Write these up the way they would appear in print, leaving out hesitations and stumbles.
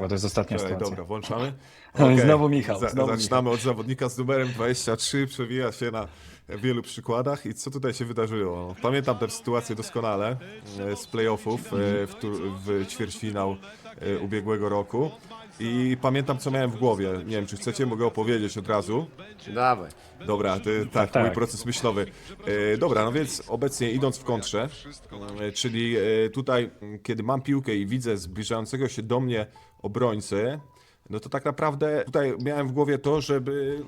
bo to jest ostatnia sytuacja. Dobra, włączamy. Znowu Michał. Zaczynamy od zawodnika z numerem 23, przewija się na wielu przykładach. I co tutaj się wydarzyło? Pamiętam tę sytuację doskonale z playoffów w ćwierćfinał ubiegłego roku. I pamiętam, co miałem w głowie. Nie wiem, czy chcecie, mogę opowiedzieć od razu. Dawaj. Dobra, tak, mój proces myślowy. Dobra, no więc obecnie idąc w kontrze, czyli tutaj, kiedy mam piłkę i widzę zbliżającego się do mnie obrońcę, no to tak naprawdę tutaj miałem w głowie to, żeby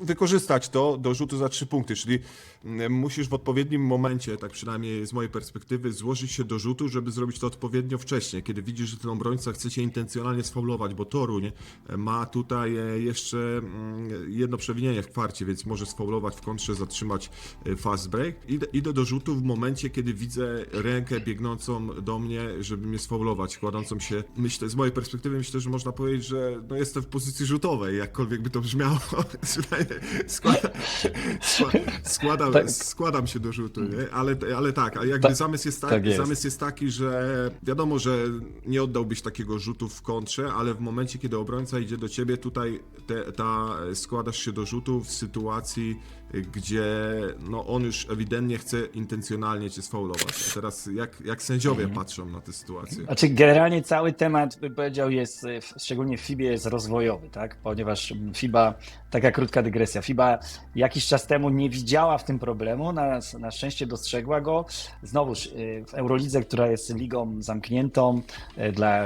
wykorzystać to do rzutu za 3 punkty, czyli musisz w odpowiednim momencie, tak przynajmniej z mojej perspektywy, złożyć się do rzutu, żeby zrobić to odpowiednio wcześnie, kiedy widzisz, że ten obrońca chce cię intencjonalnie sfaulować, bo Toruń ma tutaj jeszcze jedno przewinienie w kwarcie, więc może sfaulować w kontrze, zatrzymać fast break. Idę do rzutu w momencie, kiedy widzę rękę biegnącą do mnie, żeby mnie sfaulować, kładącą się, myślę, z mojej perspektywy myślę, że można powiedzieć, że no jestem w pozycji rzutowej, jakkolwiek by to brzmiało. Składam się do rzutu, nie? Ale tak, a jakby zamysł jest taki, że wiadomo, że nie oddałbyś takiego rzutu w kontrze, ale w momencie, kiedy obrońca idzie do ciebie, tutaj składasz się do rzutu w sytuacji, gdzie no, on już ewidentnie chce intencjonalnie cię sfaulować. A teraz jak sędziowie patrzą na tę sytuację? Znaczy generalnie cały temat, bym powiedział, jest, szczególnie w FIBie, jest rozwojowy, tak? Ponieważ FIBA, taka krótka dygresja, FIBA jakiś czas temu nie widziała w tym problemu, na szczęście dostrzegła go. Znowuż w Eurolidze, która jest ligą zamkniętą dla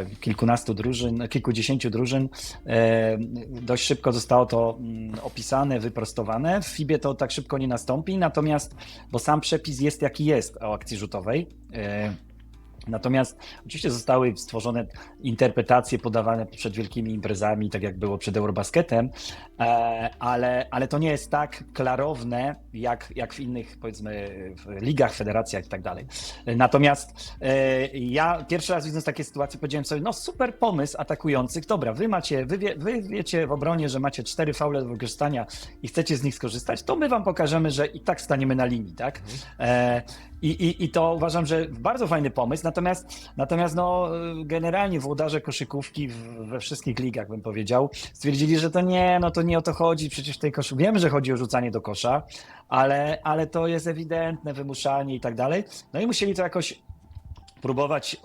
kilkudziesięciu drużyn, dość szybko zostało to opisane, wyprostowane. W FIBie to tak szybko nie nastąpi, natomiast, bo sam przepis jest jaki jest o akcji rzutowej. Natomiast oczywiście zostały stworzone interpretacje podawane przed wielkimi imprezami, tak jak było przed Eurobasketem, ale to nie jest tak klarowne jak w innych, powiedzmy, w ligach, federacjach i tak dalej. Natomiast ja pierwszy raz widząc takie sytuacje powiedziałem sobie, no super pomysł atakujących, dobra, wy wiecie w obronie, że macie 4 faule do wykorzystania i chcecie z nich skorzystać, to my wam pokażemy, że i tak staniemy na linii, tak? I to uważam, że bardzo fajny pomysł, natomiast no, generalnie włodarze koszykówki we wszystkich ligach, bym powiedział, stwierdzili, że to nie o to chodzi, przecież w tej wiemy, że chodzi o rzucanie do kosza, ale to jest ewidentne wymuszanie i tak dalej, no i musieli to jakoś próbować,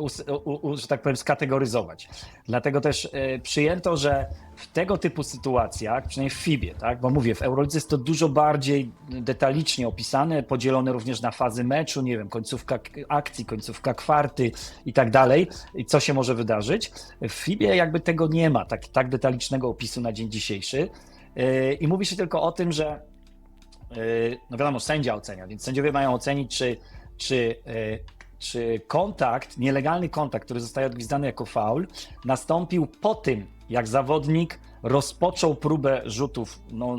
że tak powiem, skategoryzować. Dlatego też przyjęto, że w tego typu sytuacjach, przynajmniej w FIBie, tak, bo mówię, w Eurolidze jest to dużo bardziej detalicznie opisane, podzielone również na fazy meczu, nie wiem, końcówka akcji, końcówka kwarty i tak dalej, i co się może wydarzyć. W FIBie jakby tego nie ma, tak detalicznego opisu na dzień dzisiejszy i mówi się tylko o tym, że no wiadomo, sędzia ocenia, więc sędziowie mają ocenić, czy kontakt, nielegalny kontakt, który zostaje odgwizdany jako faul, nastąpił po tym, jak zawodnik rozpoczął próbę rzutów, no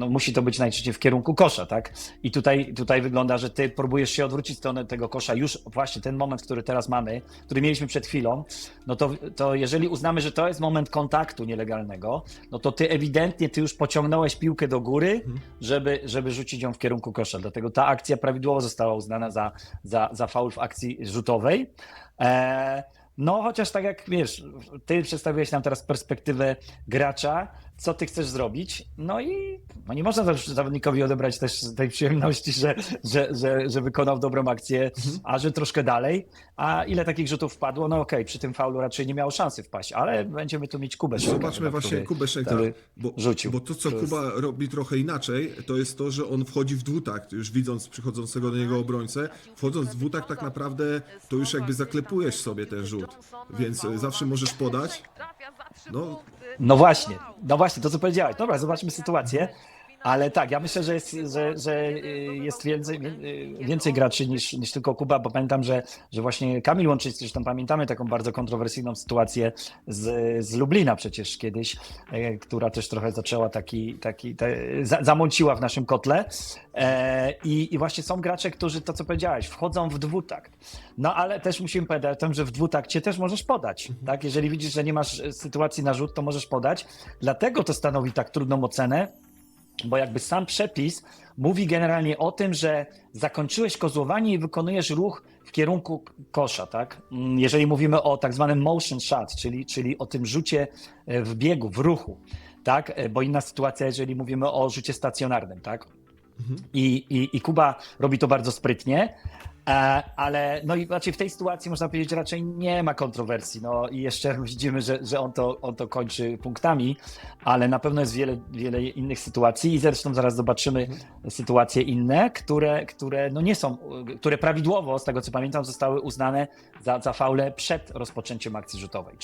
musi to być najczęściej w kierunku kosza, tak? I tutaj wygląda, że ty próbujesz się odwrócić w stronę tego kosza, już właśnie ten moment, który teraz mamy, który mieliśmy przed chwilą, no to jeżeli uznamy, że to jest moment kontaktu nielegalnego, no to ty ewidentnie już pociągnąłeś piłkę do góry, żeby rzucić ją w kierunku kosza, dlatego ta akcja prawidłowo została uznana za faul w akcji rzutowej. No, chociaż tak jak wiesz, ty przedstawiłeś nam teraz perspektywę gracza, co ty chcesz zrobić, no i nie można też zawodnikowi odebrać też tej przyjemności, że wykonał dobrą akcję, a że troszkę dalej, a ile takich rzutów wpadło, no okej, przy tym faulu raczej nie miało szansy wpaść, ale będziemy tu mieć Kubę Szejka. Zobaczmy właśnie Kubę Szejka, bo to, co Kuba robi trochę inaczej, to jest to, że on wchodzi w dwutakt, już widząc przychodzącego do niego obrońcę, wchodząc w dwutakt tak naprawdę to już jakby zaklepujesz sobie ten rzut, więc zawsze możesz podać. No właśnie, to co powiedziałeś. Dobra, zobaczmy sytuację. Ale tak, ja myślę, że jest więcej graczy niż tylko Kuba, bo pamiętam, że właśnie Kamil Łączyński, zresztą pamiętamy taką bardzo kontrowersyjną sytuację z Lublina przecież kiedyś, która też trochę zaczęła zamąciła w naszym kotle. I właśnie są gracze, którzy, to co powiedziałeś, wchodzą w dwutakt. No ale też musimy pamiętać o tym, że w dwutakcie też możesz podać. Tak? Jeżeli widzisz, że nie masz sytuacji na rzut, to możesz podać. Dlatego to stanowi tak trudną ocenę, bo jakby sam przepis mówi generalnie o tym, że zakończyłeś kozłowanie i wykonujesz ruch w kierunku kosza, tak? Jeżeli mówimy o tak zwanym motion shot, czyli o tym rzucie w biegu, w ruchu, tak? Bo inna sytuacja, jeżeli mówimy o rzucie stacjonarnym, tak? I Kuba robi to bardzo sprytnie, ale no i raczej w tej sytuacji można powiedzieć, że raczej nie ma kontrowersji. No i jeszcze widzimy, że on to kończy punktami, ale na pewno jest wiele innych sytuacji i zresztą zaraz zobaczymy sytuacje inne, które no nie są, które prawidłowo, z tego co pamiętam, zostały uznane za faule przed rozpoczęciem akcji rzutowej.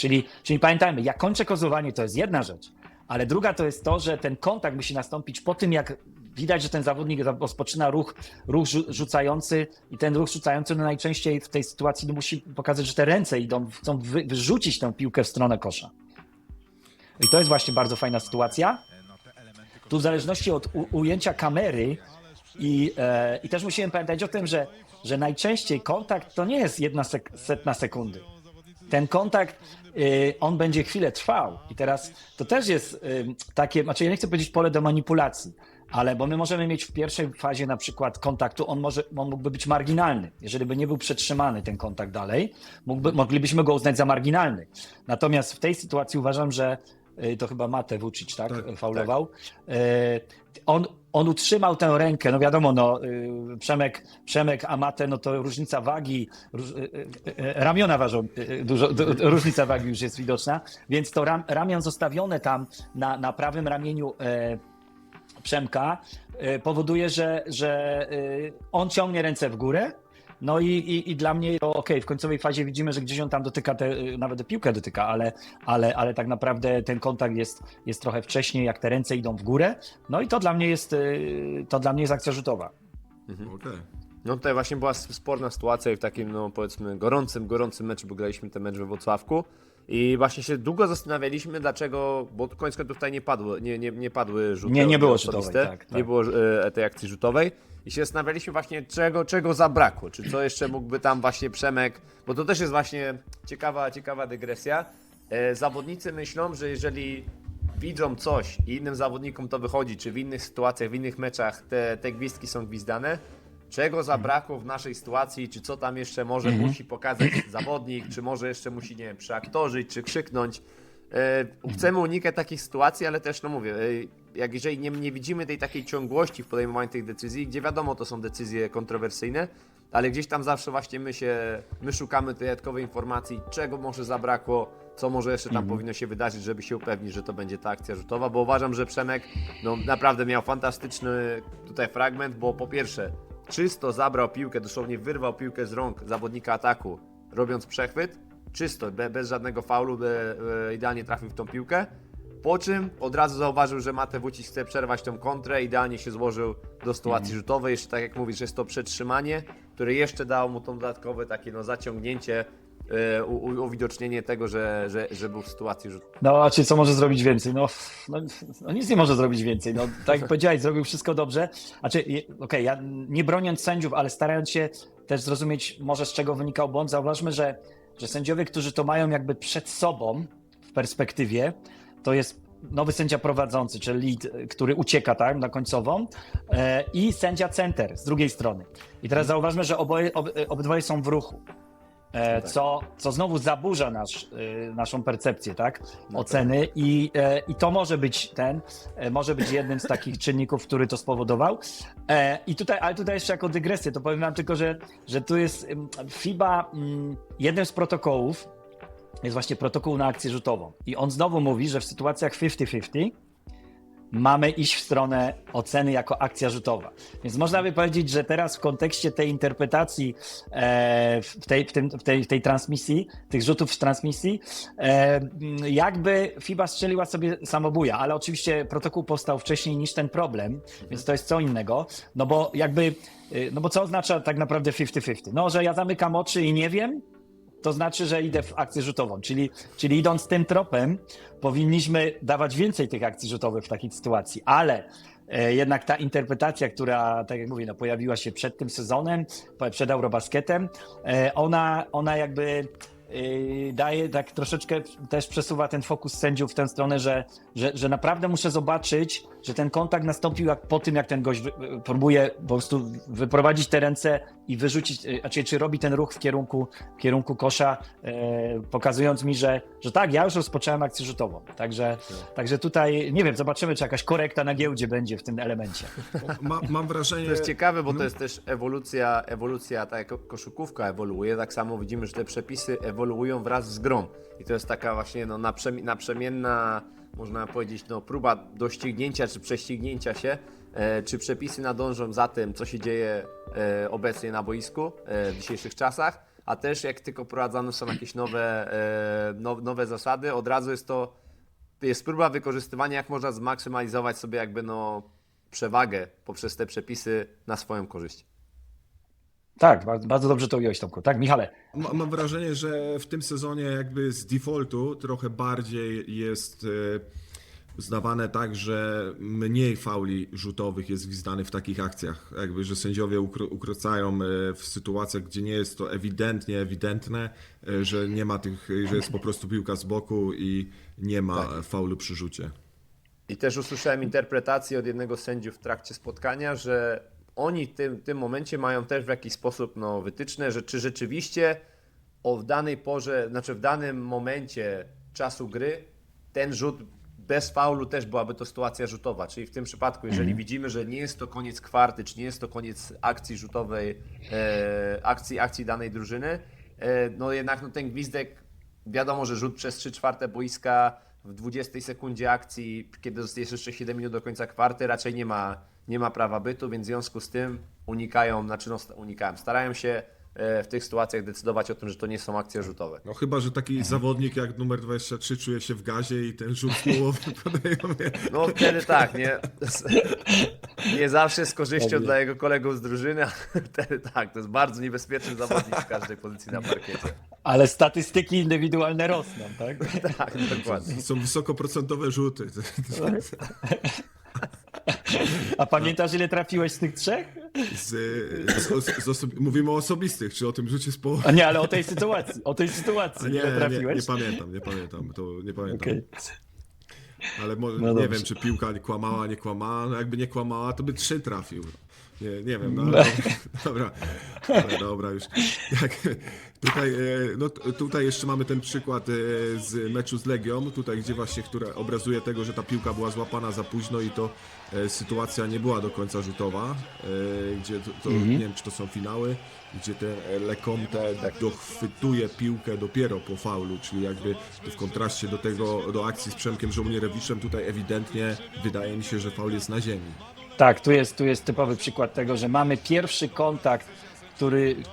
Czyli pamiętajmy, jak kończę kozłowanie, to jest jedna rzecz, ale druga to jest to, że ten kontakt musi nastąpić po tym, jak widać, że ten zawodnik rozpoczyna ruch rzucający i ten ruch rzucający no najczęściej w tej sytuacji no musi pokazać, że te ręce chcą wyrzucić tę piłkę w stronę kosza. I to jest właśnie bardzo fajna sytuacja. Tu w zależności od ujęcia kamery i też musimy pamiętać o tym, że najczęściej kontakt to nie jest 1/100 sekundy. Ten kontakt, on będzie chwilę trwał i teraz to też jest takie, znaczy ja nie chcę powiedzieć pole do manipulacji, ale bo my możemy mieć w pierwszej fazie na przykład kontaktu, on mógłby być marginalny. Jeżeli by nie był przetrzymany ten kontakt dalej, moglibyśmy go uznać za marginalny. Natomiast w tej sytuacji uważam, że to chyba Mate Vucic, tak? Faulował. Tak. On utrzymał tę rękę, no wiadomo, no Przemek a Mate, no to różnica wagi, ramiona ważą dużo, różnica wagi już jest widoczna, więc to ramię zostawione tam na prawym ramieniu Przemka powoduje, że on ciągnie ręce w górę, no i dla mnie to okej, w końcowej fazie widzimy, że gdzieś on tam dotyka, nawet piłkę dotyka, ale tak naprawdę ten kontakt jest trochę wcześniej, jak te ręce idą w górę, no i to dla mnie jest akcja rzutowa. Okay. No tutaj właśnie była sporna sytuacja i w takim, no powiedzmy, gorącym meczu, bo graliśmy ten mecz we Włocławku. I właśnie się długo zastanawialiśmy, dlaczego, bo koniec końców tutaj nie padły rzuty. Nie było rzutowej, tak. Nie było tej akcji rzutowej. I się zastanawialiśmy właśnie, czego zabrakło, czy co jeszcze mógłby tam właśnie Przemek, bo to też jest właśnie ciekawa dygresja. Zawodnicy myślą, że jeżeli widzą coś i innym zawodnikom to wychodzi, czy w innych sytuacjach, w innych meczach te gwizdki są gwizdane, czego zabrakło w naszej sytuacji, czy co tam jeszcze może musi pokazać zawodnik, czy może jeszcze musi, nie wiem, przeaktorzyć, czy krzyknąć. Chcemy unikać takich sytuacji, ale też, no mówię, jeżeli nie widzimy tej takiej ciągłości w podejmowaniu tych decyzji, gdzie wiadomo, to są decyzje kontrowersyjne, ale gdzieś tam zawsze właśnie my szukamy tej dodatkowej informacji, czego może zabrakło, co może jeszcze tam powinno się wydarzyć, żeby się upewnić, że to będzie ta akcja rzutowa, bo uważam, że Przemek no, naprawdę miał fantastyczny tutaj fragment, bo po pierwsze czysto zabrał piłkę, dosłownie wyrwał piłkę z rąk zawodnika ataku, robiąc przechwyt, czysto, bez żadnego faulu, idealnie trafił w tą piłkę, po czym od razu zauważył, że Mate Vucic chce przerwać tą kontrę, idealnie się złożył do sytuacji rzutowej, jeszcze tak jak mówisz, jest to przetrzymanie, które jeszcze dało mu to dodatkowe takie no, zaciągnięcie, uwidocznienie tego, że był w sytuacji rzutowej. No, a czy co może zrobić więcej? No nic nie może zrobić więcej. No, tak jak powiedziałeś, zrobił wszystko dobrze. Okej, ja nie broniąc sędziów, ale starając się też zrozumieć może z czego wynikał błąd, zauważmy, że sędziowie, którzy to mają jakby przed sobą w perspektywie, to jest nowy sędzia prowadzący, czyli lead, który ucieka tak, na końcową i sędzia center z drugiej strony. I teraz zauważmy, że obydwoje są w ruchu. Co znowu zaburza naszą percepcję, tak? Oceny i to może być jednym z takich czynników, który to spowodował. Ale tutaj jeszcze jako dygresję, to powiem wam tylko, że tu jest FIBA, jednym z protokołów jest właśnie protokół na akcję rzutową i on znowu mówi, że w sytuacjach 50-50 mamy iść w stronę oceny jako akcja rzutowa. Więc można by powiedzieć, że teraz w kontekście tej interpretacji w tej transmisji, tych rzutów w transmisji, jakby FIBA strzeliła sobie samobuja, ale oczywiście protokół powstał wcześniej niż ten problem, więc to jest co innego, no bo co oznacza tak naprawdę 50-50? No, że ja zamykam oczy i nie wiem, to znaczy, że idę w akcję rzutową, czyli idąc tym tropem powinniśmy dawać więcej tych akcji rzutowych w takiej sytuacji, ale jednak ta interpretacja, która, tak jak mówię, no, pojawiła się przed tym sezonem, przed Eurobasketem, ona jakby daje tak troszeczkę, też przesuwa ten fokus sędziów w tę stronę, że naprawdę muszę zobaczyć, że ten kontakt nastąpił po tym, jak ten gość próbuje po prostu wyprowadzić te ręce i wyrzucić, czy robi ten ruch w kierunku kosza, pokazując mi, że tak, ja już rozpocząłem akcję rzutową. Także tutaj, nie wiem, zobaczymy, czy jakaś korekta na giełdzie będzie w tym elemencie. Mam wrażenie... To jest ciekawe, bo to jest też ewolucja, tak jak koszykówka ewoluuje, tak samo widzimy, że te przepisy ewoluują wraz z grą. I to jest taka właśnie naprzemienna, można powiedzieć, próba doścignięcia czy prześcignięcia się, czy przepisy nadążą za tym, co się dzieje obecnie na boisku w dzisiejszych czasach, a też jak tylko prowadzone są jakieś nowe zasady, od razu jest próba wykorzystywania, jak można zmaksymalizować sobie przewagę poprzez te przepisy na swoją korzyść. Tak, bardzo dobrze to ująłeś, Tomku. Tak, Michale? Mam wrażenie, że w tym sezonie jakby z defaultu trochę bardziej jest uznawane tak, że mniej fauli rzutowych jest gwizdany w takich akcjach. Jakby, że sędziowie ukrócają w sytuacjach, gdzie nie jest to ewidentne, że nie ma że jest po prostu piłka z boku i nie ma faulu przy rzucie. I też usłyszałem interpretację od jednego z sędziów w trakcie spotkania, że oni w tym momencie mają też w jakiś sposób wytyczne, że czy rzeczywiście w danej porze, znaczy w danym momencie czasu gry ten rzut bez faulu też byłaby to sytuacja rzutowa. Czyli w tym przypadku, jeżeli widzimy, że nie jest to koniec kwarty, czy nie jest to koniec akcji rzutowej, akcji danej drużyny, jednak ten gwizdek, wiadomo, że rzut przez 3/4 boiska w 20 sekundzie akcji, kiedy jest jeszcze 7 minut do końca kwarty, raczej nie ma prawa bytu, więc w związku z tym starają się w tych sytuacjach decydować o tym, że to nie są akcje rzutowe. No chyba, że taki zawodnik jak numer 23 czuje się w gazie i ten rzut z połowy podaje. No wtedy tak, nie zawsze z korzyścią dla jego kolegów z drużyny, ale wtedy tak, to jest bardzo niebezpieczny zawodnik w każdej pozycji na parkiecie. Ale statystyki indywidualne rosną, tak? Tak, dokładnie. Są wysokoprocentowe rzuty. A pamiętasz, ile trafiłeś z tych trzech? Mówimy o osobistych, czy o tym rzucie z połowy? A nie, ale o tej sytuacji, Nie, ile trafiłeś? nie pamiętam, to nie pamiętam. Okay. Ale nie wiem, czy piłka nie kłamała, no jakby nie kłamała, to by 3 trafił. Nie wiem, ale dobra już. Tutaj jeszcze mamy ten przykład z meczu z Legią, tutaj gdzie właśnie, które obrazuje tego, że ta piłka była złapana za późno i to sytuacja nie była do końca rzutowa, gdzie nie wiem, czy to są finały, gdzie ten Lecomte dochwytuje piłkę dopiero po faulu, czyli jakby w kontraście do akcji z Przemkiem Żołnierewiczem, tutaj ewidentnie wydaje mi się, że faul jest na ziemi. Tak, tu jest typowy przykład tego, że mamy pierwszy kontakt,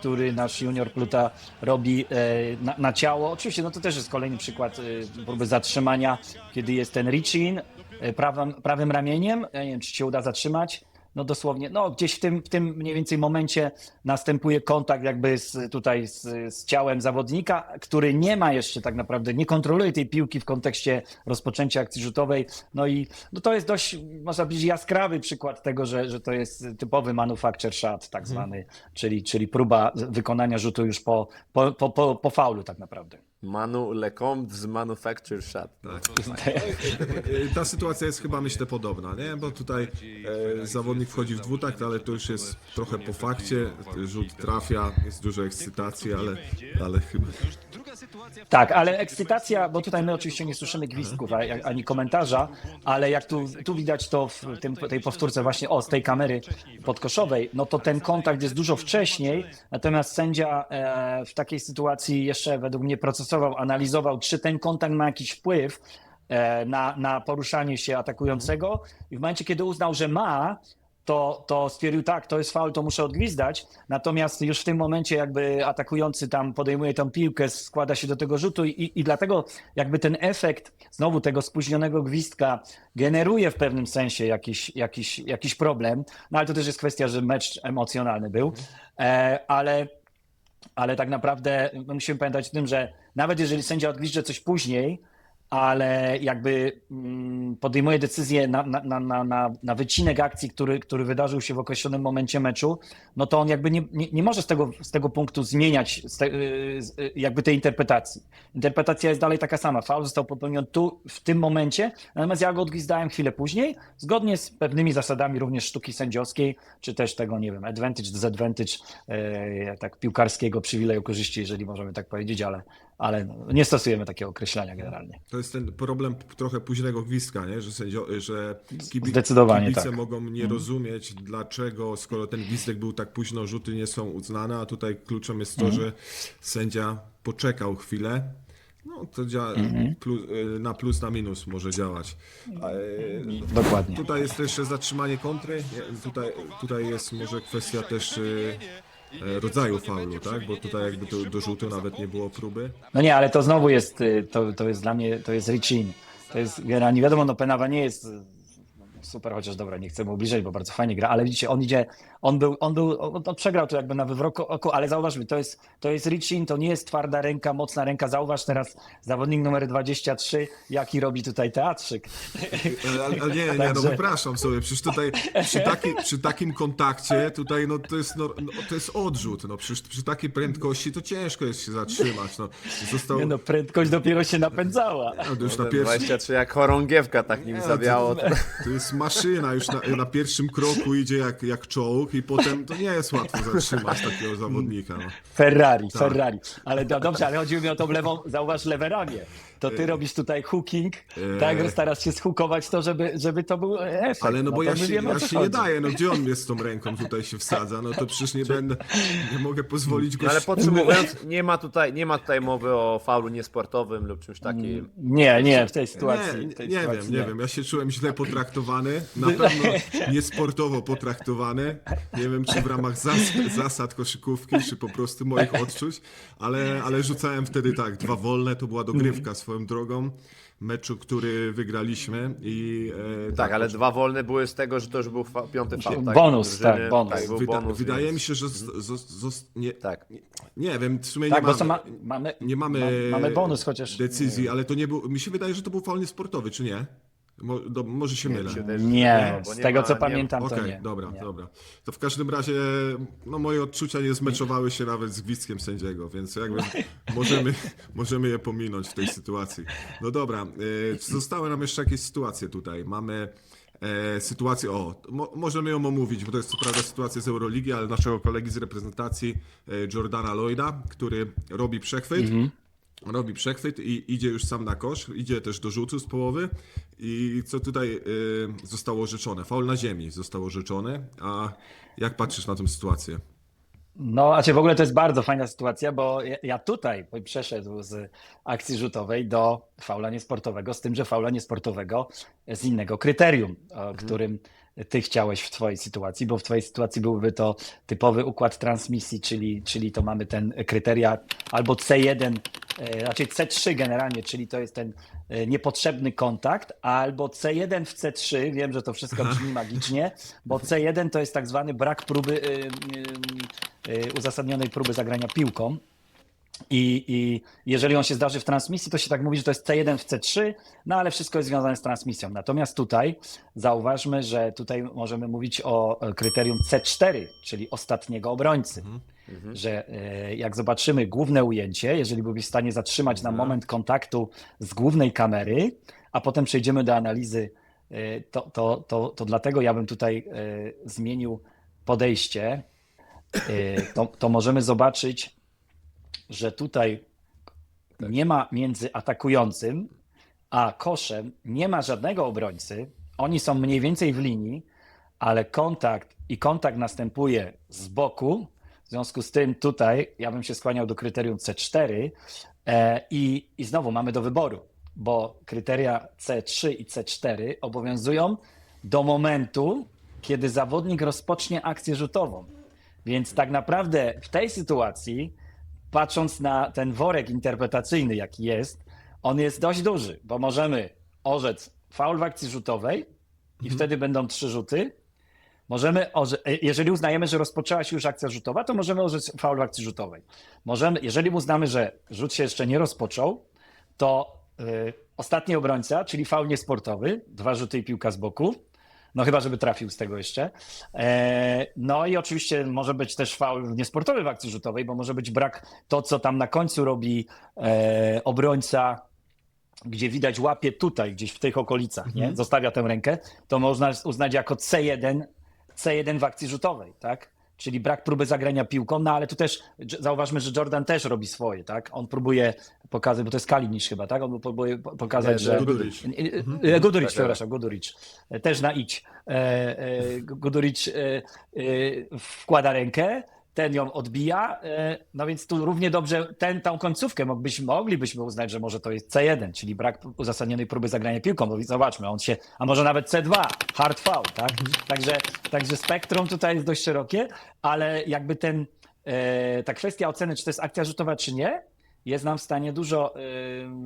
który nasz junior Pluta robi na ciało. Oczywiście, to też jest kolejny przykład próby zatrzymania, kiedy jest ten reach-in prawym ramieniem. Ja nie wiem, czy się uda zatrzymać. Dosłownie, gdzieś w tym mniej więcej momencie następuje kontakt jakby z ciałem zawodnika, który nie ma jeszcze tak naprawdę, nie kontroluje tej piłki w kontekście rozpoczęcia akcji rzutowej. To jest dość, można powiedzieć, jaskrawy przykład tego, że to jest typowy manufacture shot tak zwany, czyli próba wykonania rzutu już po faulu tak naprawdę. Manu Lecomte z Manufacture Shot. Ta sytuacja jest chyba, myślę, podobna, nie? Bo tutaj zawodnik wchodzi w dwutakt, ale to już jest trochę po fakcie, rzut trafia, jest dużo ekscytacji, ale chyba... Tak, ale ekscytacja, bo tutaj my oczywiście nie słyszymy gwizdków ani komentarza, ale jak tu widać to w tej powtórce właśnie z tej kamery podkoszowej, to ten kontakt jest dużo wcześniej, natomiast sędzia w takiej sytuacji jeszcze według mnie analizował, czy ten kontakt ma jakiś wpływ na poruszanie się atakującego i w momencie, kiedy uznał, że ma, to stwierdził, tak, to jest faul, to muszę odgwizdać, natomiast już w tym momencie jakby atakujący tam podejmuje tą piłkę, składa się do tego rzutu i dlatego jakby ten efekt znowu tego spóźnionego gwizdka generuje w pewnym sensie jakiś problem, ale to też jest kwestia, że mecz emocjonalny był, ale tak naprawdę musimy pamiętać o tym, że nawet jeżeli sędzia odgwizdże coś później, ale jakby podejmuje decyzję na wycinek akcji, który wydarzył się w określonym momencie meczu, no to on jakby nie może z tego punktu zmieniać jakby tej interpretacji. Interpretacja jest dalej taka sama. Faul został popełniony tu, w tym momencie, natomiast ja go odgwizdałem chwilę później, zgodnie z pewnymi zasadami również sztuki sędziowskiej, czy też tego, nie wiem, advantage, disadvantage, tak piłkarskiego przywileju korzyści, jeżeli możemy tak powiedzieć, ale nie stosujemy takiego określenia generalnie. To jest ten problem trochę późnego gwizdka, nie? Że Zdecydowanie kibice tak. mogą nie rozumieć, dlaczego, skoro ten gwizdek był tak późno, rzuty nie są uznane, a tutaj kluczem jest to, że sędzia poczekał chwilę. No to działa na plus, na minus może działać. Dokładnie. Tutaj jest jeszcze zatrzymanie kontry. Tutaj jest może kwestia też rodzaju faulu, tak? Bo tutaj jakby do rzutu nawet nie było próby. No nie, ale to znowu jest, to jest dla mnie, to jest reach-in. To jest generalnie, wiadomo, no Penawa nie jest super, chociaż dobra, nie chcę mu ubliżać, bo bardzo fajnie gra, ale widzicie, on przegrał to jakby na wywroku oku, ale zauważmy, to jest reach-in, to nie jest twarda ręka, mocna ręka. Zauważ teraz zawodnik numer 23, jaki robi tutaj teatrzyk. Ale nie, no wypraszam sobie, przecież tutaj przy takim kontakcie tutaj no to jest odrzut, no przecież przy takiej prędkości to ciężko jest się zatrzymać, no. Nie no, prędkość dopiero się napędzała. No, już na 23 jak chorągiewka, tak nim zawiało. to jest maszyna, już na pierwszym kroku idzie jak czołg i potem to nie jest łatwo zatrzymać takiego zawodnika. No. Ferrari. Ale dobrze, ale chodzi mi o tą lewą, zauważ lewe ramię. To ty robisz tutaj hooking, tak? Starasz się zhukować to, żeby to był efekt. Ale no bo ja my wiemy, o co się nie chodzi. daję, no gdzie on mnie z tą ręką tutaj się wsadza, no to przecież nie mogę pozwolić go... Ale podsumowując, nie ma tutaj mowy o faulu niesportowym lub czymś takim. Nie, w tej sytuacji. Nie wiem, ja się czułem źle potraktowany, na pewno niesportowo potraktowany, nie wiem czy w ramach zasad koszykówki, czy po prostu moich odczuć, ale rzucałem wtedy tak, 2 wolne, to była dogrywka swoją drogą, meczu, który wygraliśmy i... Tak, ale 2 wolne były z tego, że to już był 5. faul. Tak? Bonus, Drużyny, tak, bonus. Tak, był bonus, Wydaje więc... mi się, że Tak. nie wiem, w sumie Tak, nie bo nie mamy mamy bonus, chociaż decyzji, ale to nie był, mi się wydaje, że to był faul niesportowy, czy nie? Może się mylę. nie, bo z nie tego ma- co nie- pamiętam, to Okej, nie. dobra, Nie. dobra. To w każdym razie no, moje odczucia nie zmeczowały się nawet z gwizdkiem sędziego, więc jakby możemy je pominąć w tej sytuacji. No dobra, zostały nam jeszcze jakieś sytuacje tutaj. Mamy sytuację, możemy ją omówić, bo to jest co prawda sytuacja z Euroligi, ale naszego kolegi z reprezentacji Jordana Lloyda, który robi przechwyt. Robi przechwyt i idzie już sam na kosz, idzie też do rzutu z połowy i co tutaj zostało orzeczone? Faul na ziemi został orzeczony, a jak patrzysz na tę sytuację? No, w ogóle to jest bardzo fajna sytuacja, bo ja tutaj przeszedł z akcji rzutowej do faula niesportowego, z tym, że faula niesportowego z innego kryterium, o którym ty chciałeś w twojej sytuacji, bo w twojej sytuacji byłby to typowy układ transmisji, czyli to mamy ten kryteria albo C1, raczej C3 generalnie, czyli to jest ten niepotrzebny kontakt, albo C1 w C3, wiem, że to wszystko brzmi magicznie, bo C1 to jest tak zwany brak próby, uzasadnionej próby zagrania piłką. I jeżeli on się zdarzy w transmisji, to się tak mówi, że to jest C1 w C3, no ale wszystko jest związane z transmisją. Natomiast tutaj zauważmy, że tutaj możemy mówić o kryterium C4, czyli ostatniego obrońcy. Że jak zobaczymy główne ujęcie, jeżeli byłbyś w stanie zatrzymać na moment kontaktu z głównej kamery, a potem przejdziemy do analizy, to dlatego ja bym tutaj zmienił podejście, to możemy zobaczyć, że tutaj nie ma między atakującym a koszem, nie ma żadnego obrońcy. Oni są mniej więcej w linii, ale kontakt następuje z boku. W związku z tym tutaj ja bym się skłaniał do kryterium C4 i znowu mamy do wyboru, bo kryteria C3 i C4 obowiązują do momentu, kiedy zawodnik rozpocznie akcję rzutową. Więc tak naprawdę w tej sytuacji, patrząc na ten worek interpretacyjny, jaki jest, on jest dość duży, bo możemy orzec faul w akcji rzutowej i wtedy będą 3 rzuty. Jeżeli uznajemy, że rozpoczęła się już akcja rzutowa, to możemy orzec faul w akcji rzutowej. Jeżeli uznamy, że rzut się jeszcze nie rozpoczął, to ostatni obrońca, czyli faul niesportowy, 2 rzuty i piłka z boku. No chyba, żeby trafił z tego jeszcze. No i oczywiście może być też faul niesportowy w akcji rzutowej, bo może być brak to, co tam na końcu robi obrońca, gdzie widać łapie tutaj, gdzieś w tych okolicach, nie? Zostawia tę rękę, to można uznać jako C1 w akcji rzutowej, tak? Czyli brak próby zagrania piłką, no ale tu też zauważmy, że Jordan też robi swoje, tak? On próbuje pokazać, bo to jest Kalinic chyba, tak? On próbuje pokazać, że... Guduric. Guduric, przepraszam, Guduric. Też na idź. Guduric wkłada rękę, ten ją odbija, no więc tu równie dobrze tą końcówkę moglibyśmy uznać, że może to jest C1, czyli brak uzasadnionej próby zagrania piłką, bo zobaczmy, a może nawet C2, hard foul, tak? Także spektrum tutaj jest dość szerokie, ale jakby ta kwestia oceny, czy to jest akcja rzutowa, czy nie, jest nam w stanie dużo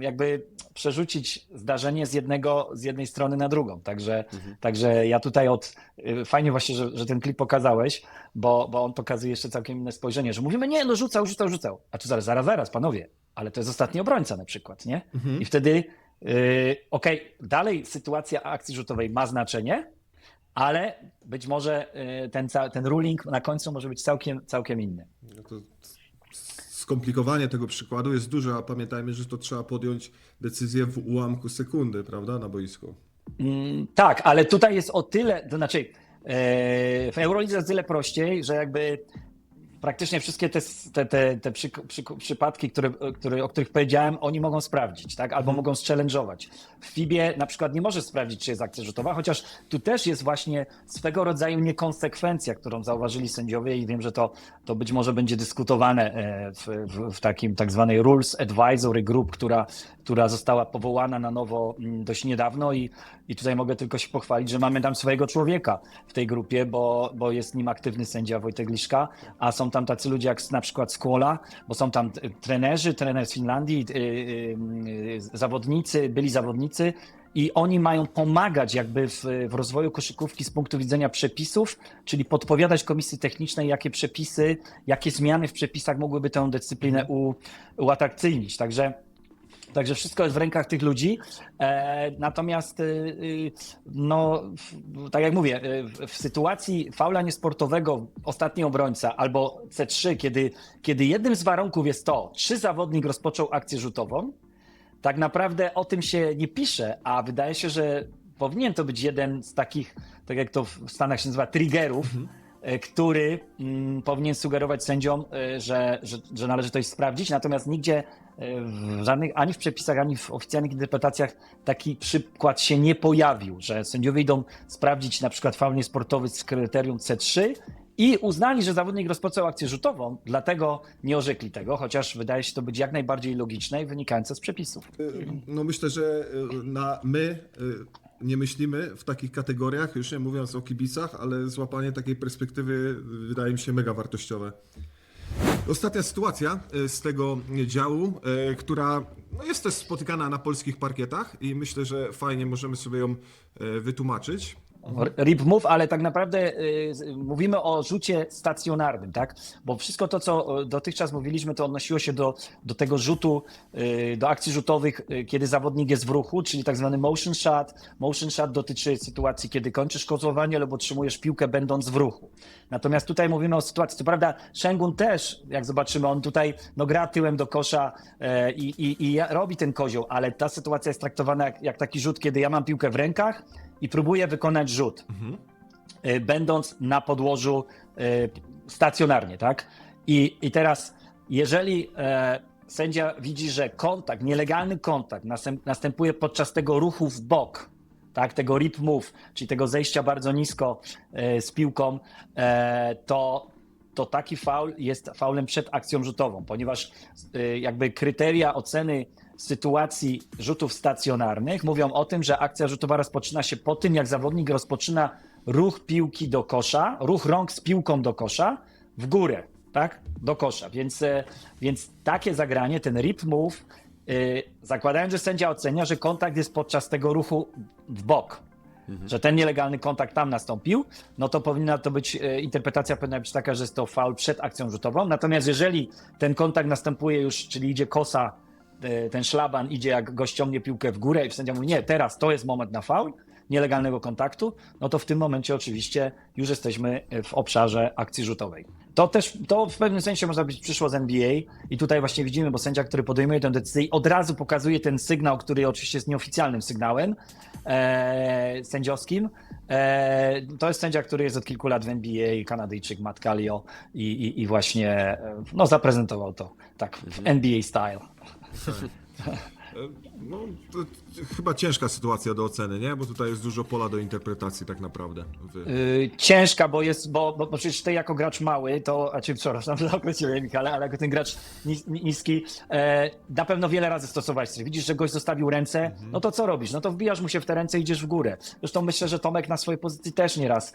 jakby przerzucić zdarzenie z jednej strony na drugą. Także ja tutaj fajnie właśnie, że ten klip pokazałeś, bo on pokazuje jeszcze całkiem inne spojrzenie, że mówimy, nie, no rzucał. A tu zaraz, panowie, ale to jest ostatni obrońca na przykład, nie? I wtedy dalej sytuacja akcji rzutowej ma znaczenie, ale być może ten ruling na końcu może być całkiem inny. No to skomplikowanie tego przykładu jest duże, a pamiętajmy, że to trzeba podjąć decyzję w ułamku sekundy, prawda, na boisku. Tak, ale tutaj jest o tyle, to znaczy w Eurolidze jest tyle prościej, że jakby praktycznie wszystkie te przypadki, o których powiedziałem, oni mogą sprawdzić, tak? Albo mogą zchallenge'ować. W FIBie na przykład nie możesz sprawdzić, czy jest akcja rzutowa, chociaż tu też jest właśnie swego rodzaju niekonsekwencja, którą zauważyli sędziowie i wiem, że to być może będzie dyskutowane w takim tak zwanej Rules Advisory Group, która została powołana na nowo dość niedawno i tutaj mogę tylko się pochwalić, że mamy tam swojego człowieka w tej grupie, bo jest nim aktywny sędzia Wojtek Liszka, a są tam tacy ludzie jak na przykład Skłola, bo są tam trener z Finlandii, byli zawodnicy i oni mają pomagać jakby w rozwoju koszykówki z punktu widzenia przepisów, czyli podpowiadać komisji technicznej, jakie przepisy, jakie zmiany w przepisach mogłyby tę dyscyplinę uatrakcyjnić. Także wszystko jest w rękach tych ludzi, natomiast no, tak jak mówię, w sytuacji faula niesportowego ostatni obrońca albo C3, kiedy jednym z warunków jest to, czy zawodnik rozpoczął akcję rzutową, tak naprawdę o tym się nie pisze, a wydaje się, że powinien to być jeden z takich, tak jak to w Stanach się nazywa, triggerów, który powinien sugerować sędziom, że należy coś sprawdzić, natomiast nigdzie ani w przepisach, ani w oficjalnych interpretacjach taki przykład się nie pojawił, że sędziowie idą sprawdzić na przykład faul niesportowy z kryterium C3 i uznali, że zawodnik rozpoczął akcję rzutową, dlatego nie orzekli tego, chociaż wydaje się to być jak najbardziej logiczne i wynikające z przepisów. No myślę, że my nie myślimy w takich kategoriach, już nie mówiąc o kibicach, ale złapanie takiej perspektywy wydaje mi się mega wartościowe. Ostatnia sytuacja z tego działu, która jest też spotykana na polskich parkietach i myślę, że fajnie możemy sobie ją wytłumaczyć. Rip move, ale tak naprawdę mówimy o rzucie stacjonarnym, tak? Bo wszystko to, co dotychczas mówiliśmy, to odnosiło się do tego rzutu, do akcji rzutowych, kiedy zawodnik jest w ruchu, czyli tak zwany motion shot. Motion shot dotyczy sytuacji, kiedy kończysz kozłowanie lub otrzymujesz piłkę będąc w ruchu. Natomiast tutaj mówimy o sytuacji, co prawda Sengun też, jak zobaczymy, on tutaj gra tyłem do kosza i robi ten kozioł, ale ta sytuacja jest traktowana jak taki rzut, kiedy ja mam piłkę w rękach i próbuję wykonać rzut, będąc na podłożu stacjonarnie, tak? I teraz, jeżeli sędzia widzi, że kontakt, nielegalny kontakt następuje podczas tego ruchu w bok, tak, tego rip move, czyli tego zejścia bardzo nisko z piłką, to taki faul jest faulem przed akcją rzutową, ponieważ jakby kryteria oceny sytuacji rzutów stacjonarnych mówią o tym, że akcja rzutowa rozpoczyna się po tym, jak zawodnik rozpoczyna ruch piłki do kosza, ruch rąk z piłką do kosza w górę, tak, do kosza. Więc takie zagranie, ten rip move, zakładając, że sędzia ocenia, że kontakt jest podczas tego ruchu w bok, że ten nielegalny kontakt tam nastąpił, no to interpretacja powinna być taka, że jest to faul przed akcją rzutową. Natomiast jeżeli ten kontakt następuje już, czyli idzie kosa ten szlaban idzie, jak gość ciągnie piłkę w górę i sędzia mówi, nie, teraz to jest moment na faul, nielegalnego kontaktu, no to w tym momencie oczywiście już jesteśmy w obszarze akcji rzutowej. To w pewnym sensie można być przyszło z NBA i tutaj właśnie widzimy, bo sędzia, który podejmuje tę decyzję, od razu pokazuje ten sygnał, który oczywiście jest nieoficjalnym sygnałem sędziowskim. To jest sędzia, który jest od kilku lat w NBA, Kanadyjczyk Matt Kallio i właśnie zaprezentował to tak w NBA style. No, to chyba ciężka sytuacja do oceny, nie? Bo tutaj jest dużo pola do interpretacji tak naprawdę. Ciężka, bo przecież ty jako gracz mały, przepraszam, zakłóciłem Michale, ale jako ten gracz niski, na pewno wiele razy stosowałeś trik. Widzisz, że gość zostawił ręce, no to co robisz? No to wbijasz mu się w te ręce i idziesz w górę. Zresztą myślę, że Tomek na swojej pozycji też nieraz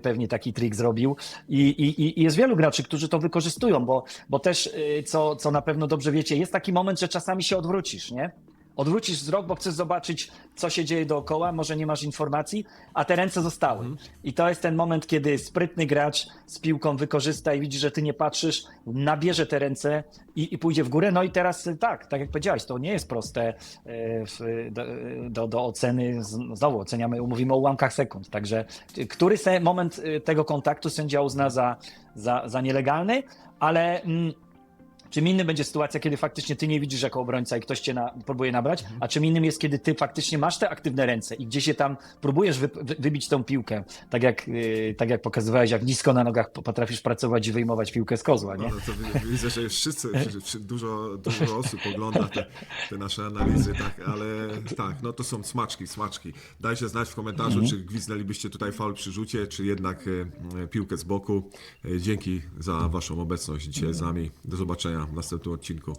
pewnie taki trik zrobił i jest wielu graczy, którzy to wykorzystują, bo też, co na pewno dobrze wiecie, jest taki moment, że czasami się odwrócisz, nie? Odwrócisz wzrok, bo chcesz zobaczyć, co się dzieje dookoła, może nie masz informacji, a te ręce zostały. I to jest ten moment, kiedy sprytny gracz z piłką wykorzysta i widzi, że ty nie patrzysz, nabierze te ręce i pójdzie w górę. No i teraz tak jak powiedziałeś, to nie jest proste do oceny. Znowu oceniamy, mówimy o ułamkach sekund. Także który moment tego kontaktu sędzia uzna za nielegalny, ale... Czym innym będzie sytuacja, kiedy faktycznie ty nie widzisz jako obrońca i ktoś cię próbuje nabrać, a czym innym jest, kiedy ty faktycznie masz te aktywne ręce i gdzieś się tam próbujesz wybić tą piłkę, tak jak pokazywałeś, jak nisko na nogach potrafisz pracować i wyjmować piłkę z kozła, nie? No, to widzę, że dużo osób ogląda te nasze analizy, tak, ale tak, no to są smaczki. Dajcie znać w komentarzu, czy gwizdnęlibyście tutaj faul przy rzucie, czy jednak piłkę z boku. Dzięki za waszą obecność dzisiaj z nami. Do zobaczenia w następnym odcinku.